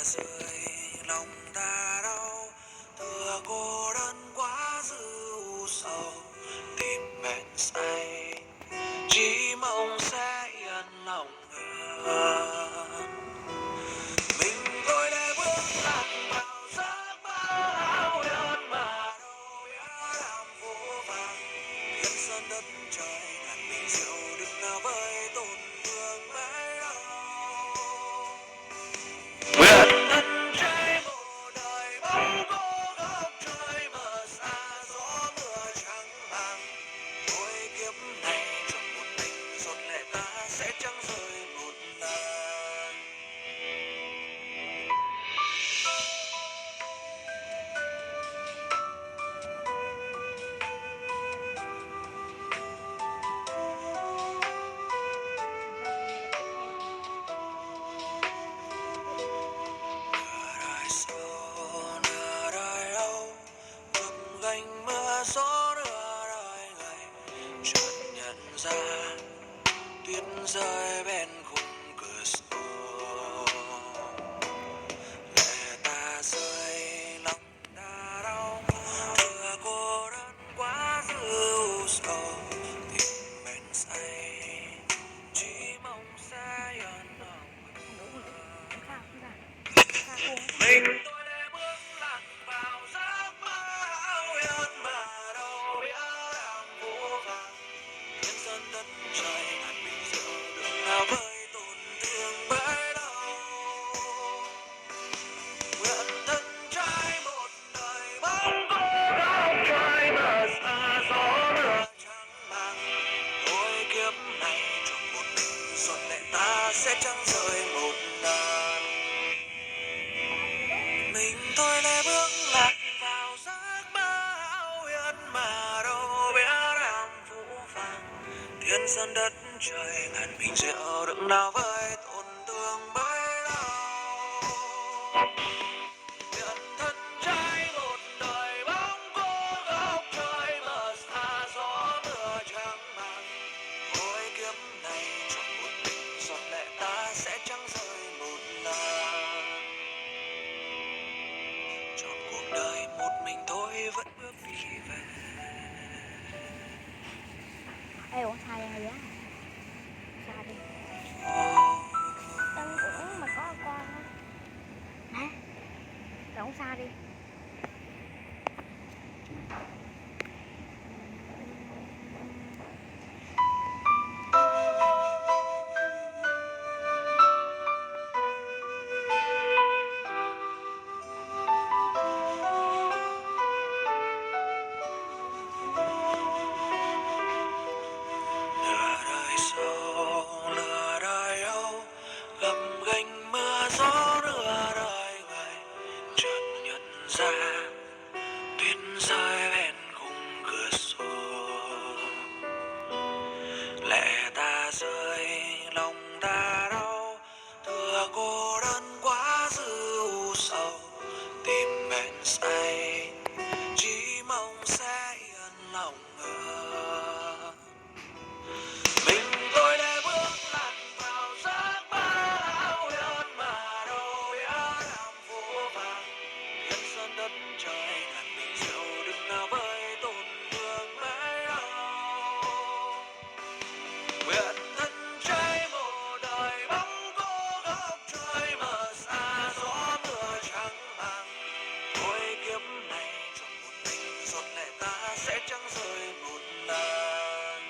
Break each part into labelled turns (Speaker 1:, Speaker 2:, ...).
Speaker 1: rơi lòng ta đau, tựa cô đơn quá dư u sầu, tìm bên say chỉ mong sẽ yên lòng hơn. Mình tôi để bước lạc vào giấc mơ hão huyền mà đâu nhớ làm vô vàn, thiên sơn đất trời ngàn bình diệu đừng nào với tổn thương mấy đâu. Nguyện thân trai một đời bóng cô góc trời mờ xa gió mưa trắng màng, mỗi kiếp này trong một mình giọt lệ ta sẽ chẳng rơi một lần. Nửa đời sâu nửa đời âu, gập ghềnh mưa gió nửa đời ngày, chợt nhận ra tuyết rơi bên khung cửa sổ, lệ ta rơi lòng ta đau, tựa cô đơn quá dư u sầu, tìm bên say chỉ mong sẽ yên lòng. Mình tôi để bước lạc vào giấc mơ hão huyền mà đâu biết làm vô vàn, thiên sơn đất trời ngàn bình diệu đường nào với tổn thương bấy đâu. Nguyện thân trai một đời bóng cô góc trời mờ xa gió mưa trắng màng, mỗi kiếp này trong một mình giọt lệ ta sẽ chẳng rơi một lần. Mình tôi lê bước lạc vào giấc mơ hão huyền mà đâu biết làm phũ phàng, thiên sơn đất trời ngàn bình diệu đừng nào với tổn thương bấy lâu. Nguyện thân trai một đời bóng cô góc trời mờ xa gió mưa trắng màng, mỗi kiếp này trong một mình giọt lệ ta sẽ chẳng rơi một lần. Trọn cuộc đời một mình tôi vẫn bước đi về.
Speaker 2: Ê, uống sai đang rồi á. Sai đi. Em cũng mà có con á. Nè, rồi uống sai đi.
Speaker 1: Nửa đời sâu nửa đời âu, gập ghềnh mưa gió nửa đời ngày, chợt nhận ra tuyết rơi bên khung cửa sổ, lệ ta rơi lòng ta đau, tựa cô đơn quá dư u sầu, tìm bên say chỉ mong sẽ yên lòng hơn. Mình tôi để bước lạc vào giấc mơ hão huyền mà đâu biết làm vô vàn, thiên sơn đất trời ngàn bình diệu đừng nào với tổn thương mấy đâu. Nguyện thân trai một đời bóng cô góc trời mờ xa gió mưa trắng màng, mỗi kiếp này trong một mình giọt lệ ta sẽ chẳng rơi một lần.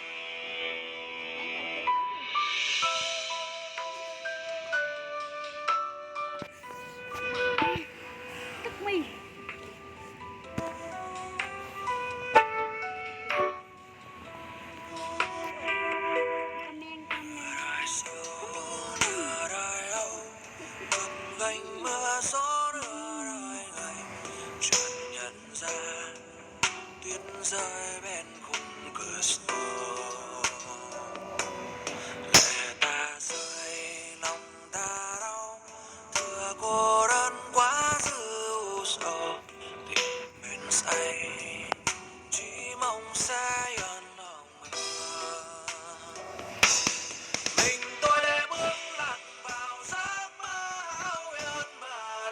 Speaker 2: Tức mi.
Speaker 1: Đời sâu nửa đời âu, gập ghềnh mưa gió nửa đời ngày, chợt nhận ra tuyết rơi bên khung cửa sổ, lệ ta rơi lòng ta đau, tựa cô đơn quá dư u sầu, tìm bên say chỉ mong sẽ yên lòng hơn. Mình tôi để bước lạc vào giấc mơ hão huyền mà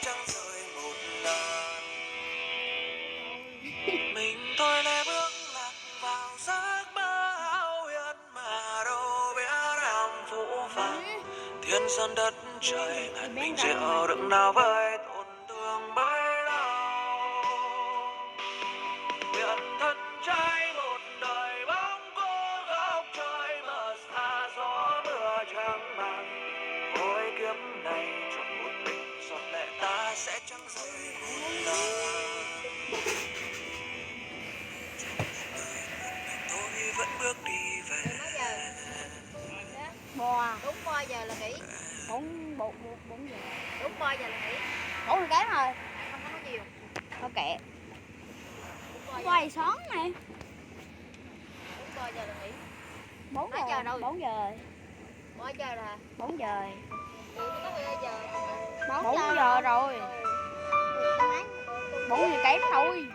Speaker 1: chẳng rời một lần. Mình tôi lẽ bước lạc vào giấc mơ hão huyền mà đâu biết làm phũ phàng. Thiên sơn đất trời ngàn mình chịu đựng nào với tổn thương bấy lâu. Nguyện thân trai một đời bóng cô góc trời mà xa gió mưa trắng màng. Mỗi kiếp này chọn một mình giọt lệ ta sẽ chẳng rời một lần. Tôi vẫn bước đi về.
Speaker 2: Bò
Speaker 3: Đúng 3 giờ là nghỉ.
Speaker 2: 4 giờ.
Speaker 3: Đúng 3 giờ là nghỉ.
Speaker 2: 4 giờ kém rồi.
Speaker 3: Không có nói nhiều.
Speaker 2: Thôi kệ.
Speaker 3: Đúng 3 giờ.
Speaker 2: Quay sáng này.
Speaker 3: Đúng 3 giờ là nghỉ.
Speaker 2: 4
Speaker 3: Mấy
Speaker 2: giờ.
Speaker 3: giờ đâu?
Speaker 2: 4 giờ.
Speaker 3: 3 giờ là
Speaker 2: 4 giờ.
Speaker 3: nghỉ có 2 giờ.
Speaker 2: 4 giờ rồi. 4 giờ kém thôi.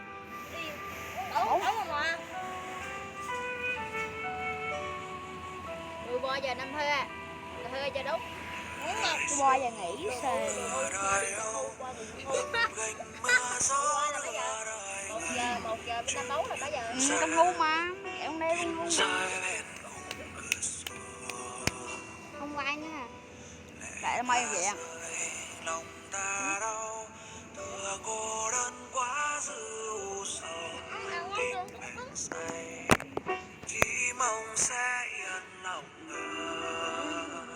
Speaker 3: Đúng mà. 13 giờ 5 hơi à. Là hơi giờ đúng. Đúng không?
Speaker 2: Tôi 3 giờ nghỉ xề.
Speaker 3: Một giờ bên Nam Bấu là 3 giờ.
Speaker 2: Con thu mà. Kẹo con đeo con thu. Không có ai nha. Lại là mây vậy.
Speaker 1: Lòng ta đau tựa cô đơn quá dữ sầu. Tim em say chỉ mong sẽ yên lòng hơn.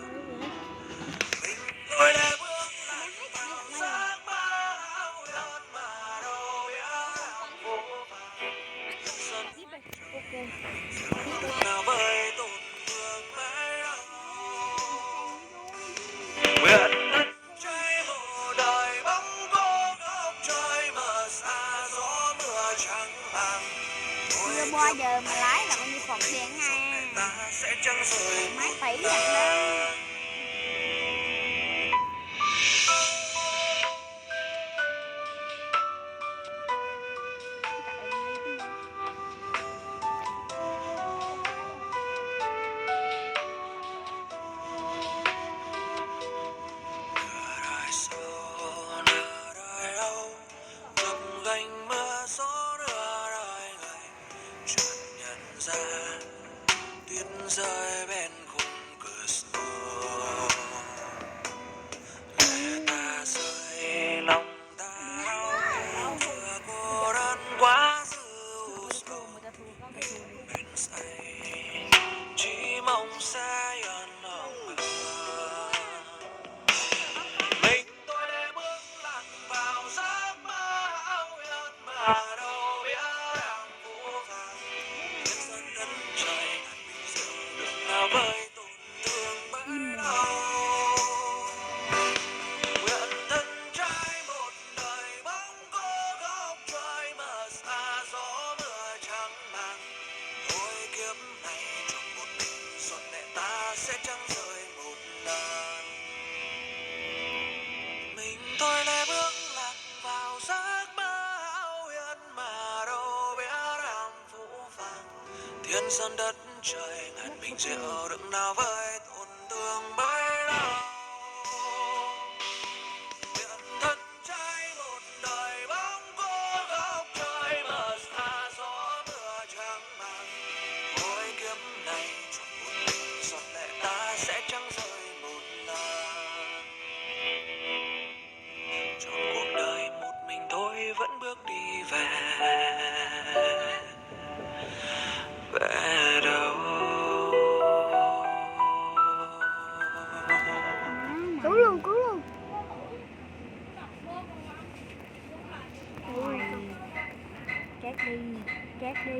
Speaker 1: Mình tôi đã bước lại vào giấc mơ hão huyền mà đâu biết làm vô vàn.
Speaker 2: Ok.
Speaker 1: Nào với tổn thương mãi đau. Nguyện thân trai một đời bóng cô góc trời mà xa gió mưa trắng màng.
Speaker 2: Chưa 3 giờ mà lái là con đi phọt đèn nha.
Speaker 1: Ta sẽ chẳng rời
Speaker 2: Máy tỷ đặt đó.
Speaker 1: đời sau nửa đời âu gập ghềnh mưa gió nửa đời người chợt nhận ra tuyết rơi bên khung cửa sổ. Lệ ta rơi lòng ta đau vừa cô đơn quá dữ sầu. Bên say chỉ mong sẽ yên lòng hơn. Mình tôi để bước lạc vào giấc mơ hão huyền mà đâu biết làm phũ phàng. Thiên sơn đất trời ngàn bình dương được nào với tổn thương bấy lâu. Nguyện thân trai một đời bóng cô góc trời mà xa gió mưa trắng màng. Thôi kiếp này chọn một mình giọt lệ ta sẽ chẳng rời một lần. Mình tôi lẽ bước lạc vào giấc mơ hão huyền mà đâu biết làm phũ phàng. Thiên sơn đất trời ngàn bình diệu đựng nào với tổn thương bấy lâu. Nguyện thân trai một đời bóng cô góc trời mà xa gió mưa trắng màng. Mỗi kiếp này chọn một mình giọt lệ ta sẽ chẳng rời một lần. Trong cuộc đời một mình tôi vẫn bước đi về. Về đâu?
Speaker 2: Cứu luôn, cứu luôn. Chết đi, chết đi.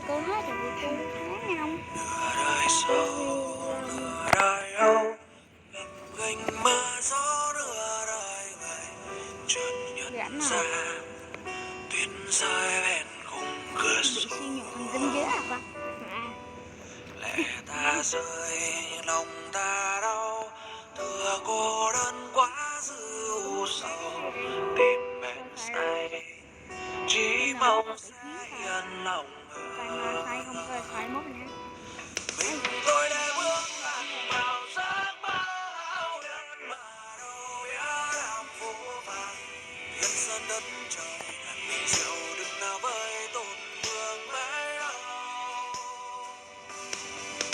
Speaker 2: Cô hát rồi cô hát nha không?
Speaker 1: Nửa đời sau, nửa đời âu gập ghềnh mưa gió nửa đời người chợt nhận ra tuyết rơi bên khung cửa
Speaker 2: Bị
Speaker 1: sổ.
Speaker 2: suy nhược thần kinh dưới à con?
Speaker 1: Lệ ta rơi lòng ta đau tựa cô đơn quá dữ sầu. Tim em mong sẽ yên lòng
Speaker 2: Cái mà sai không cơ sai mốt nè.
Speaker 1: mình tôi đã bước lạc vào giấc mơ hão huyền mà đâu biết làm phố vàng thiên sơn đất trời đàn mình diệu đừng nào với tổn thương mấy đâu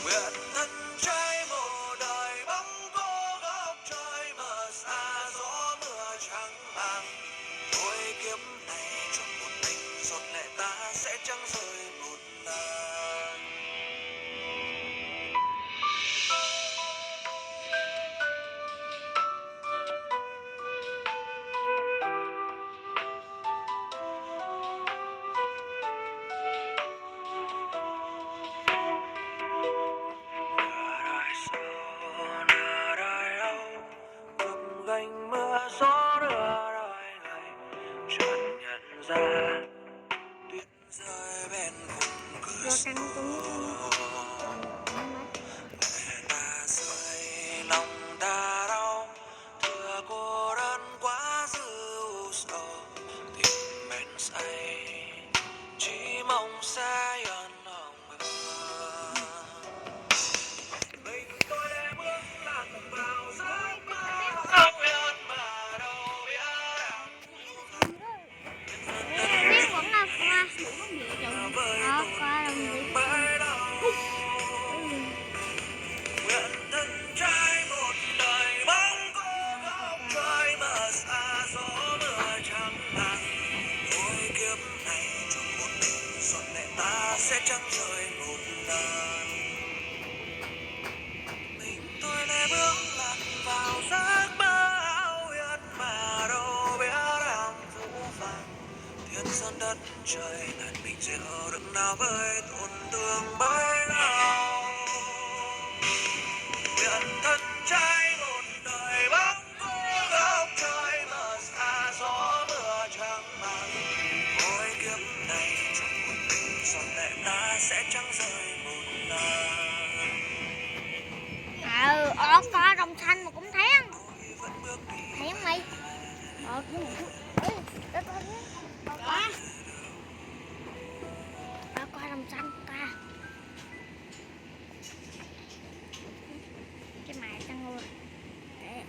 Speaker 1: nguyện thân trai một đời bóng cô góc trời mờ xa gió mưa trắng màng thôi kiếp này trong một mình giọt lệ ta sẽ chẳng rơi một lần. Nửa đời âu gập ghềnh mưa gió nửa đời ngày chợt nhận ra tuyết rơi bên khung cửa
Speaker 2: Rồi
Speaker 1: sổ
Speaker 2: căng
Speaker 1: lệ ta rơi lòng ta đau thừa cô đơn quá dữ sầu tìm bên say chỉ mong sẽ yên lòng mình tôi đã bước lạc vào giấc mơ không yên mà đâu biết rằng
Speaker 2: biết vẫn là qua.
Speaker 1: với
Speaker 2: Đó, qua làm gì?
Speaker 1: mới đâu nguyện thân trai một đời bóng cô góc trời mờ xa gió mưa trắng màng thôi kiếp này trong một mình giọt lệ ta sẽ chẳng rơi một lần mình tôi đã bước lạc vào giấc mơ hão huyền mà đâu biết rằng vũ vàng thiên sơn đất trời ngàn mình diệu đừng nào với tổn thương bấy lâu nguyện thân trai một đời bóng cô góc trời mờ xa gió mưa trắng màng mỗi kiếp này trong một mình giọt lệ ta sẽ chẳng rơi một lần
Speaker 2: Có đồng xanh mà cũng thấy không?
Speaker 1: tôi vẫn bước đi
Speaker 2: Thấy không mày? Đất ơi, qua đồng xanh ta. Cái mày tăng luôn. Để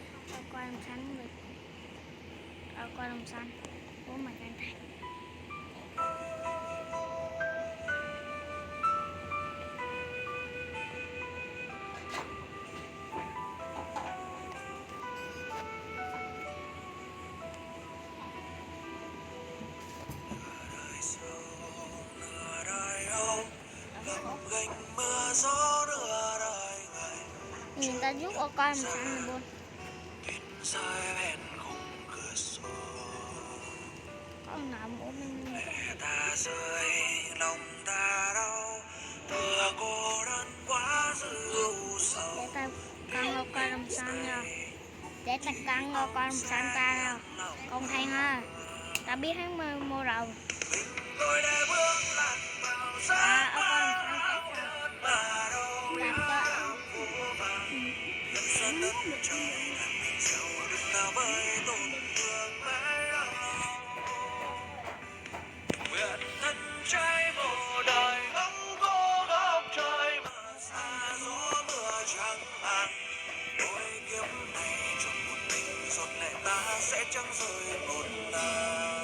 Speaker 2: qua đồng xanh được. Qua đồng xanh. Bố mày đang thấy.
Speaker 1: đời sâu nửa đời âu gập ghềnh mưa gió nửa đời ngày
Speaker 2: Nhìn ta giúp qua đồng xanh này luôn.
Speaker 1: tuyết rơi bên khung cửa sổ
Speaker 2: Có nào bố mình
Speaker 1: lệ ta rơi lòng ta đau thừa cô đơn quá dữ sầu
Speaker 2: để ta căng qua đồng xanh nha. Để ta căng qua đồng xanh ta nào. Con thấy ha. Ta biết hắn mua rồi.
Speaker 1: tôi đã bước lạc vào giấc
Speaker 2: Ở con xanh chết rồi.
Speaker 1: mà đâu
Speaker 2: Làm cho
Speaker 1: thiên sơn đất trời ngàn mình diệu đừng nào với tổn thương mấy đâu nguyện thân trai một đời bóng cô góc trời mờ xa gió mưa trắng màng mỗi kiếp này trong một mình giọt lệ ta sẽ chẳng rơi một lần